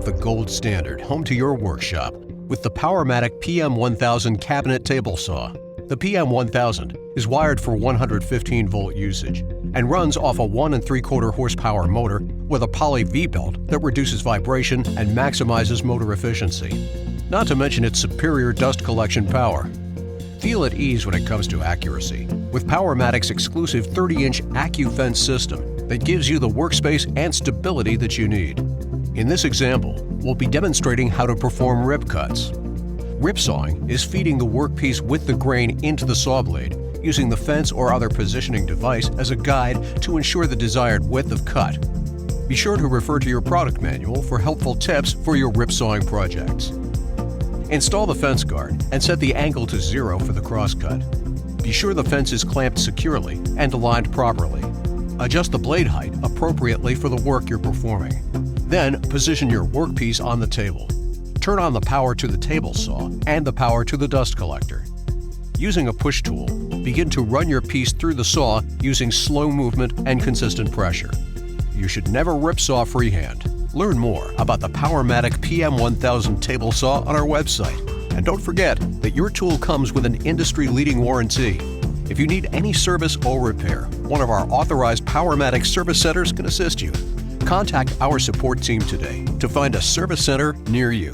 The gold standard home to your workshop with the Powermatic PM1000 cabinet table saw. The PM1000 is wired for 115-volt usage and runs off a 1 3/4 horsepower motor with a poly V-belt that reduces vibration and maximizes motor efficiency. Not to mention its superior dust collection power. Feel at ease when it comes to accuracy with Powermatic's exclusive 30-inch AccuFence system that gives you the workspace and stability that you need. In this example, we'll be demonstrating how to perform rip cuts. Rip sawing is feeding the workpiece with the grain into the saw blade, using the fence or other positioning device as a guide to ensure the desired width of cut. Be sure to refer to your product manual for helpful tips for your rip sawing projects. Install the fence guard and set the angle to 0 for the crosscut. Be sure the fence is clamped securely and aligned properly. Adjust the blade height appropriately for the work you're performing. Then position your workpiece on the table. Turn on the power to the table saw and the power to the dust collector. Using a push tool, begin to run your piece through the saw using slow movement and consistent pressure. You should never rip saw freehand. Learn more about the Powermatic PM1000 table saw on our website. And don't forget that your tool comes with an industry-leading warranty. If you need any service or repair, one of our authorized Powermatic service centers can assist you. Contact our support team today to find a service center near you.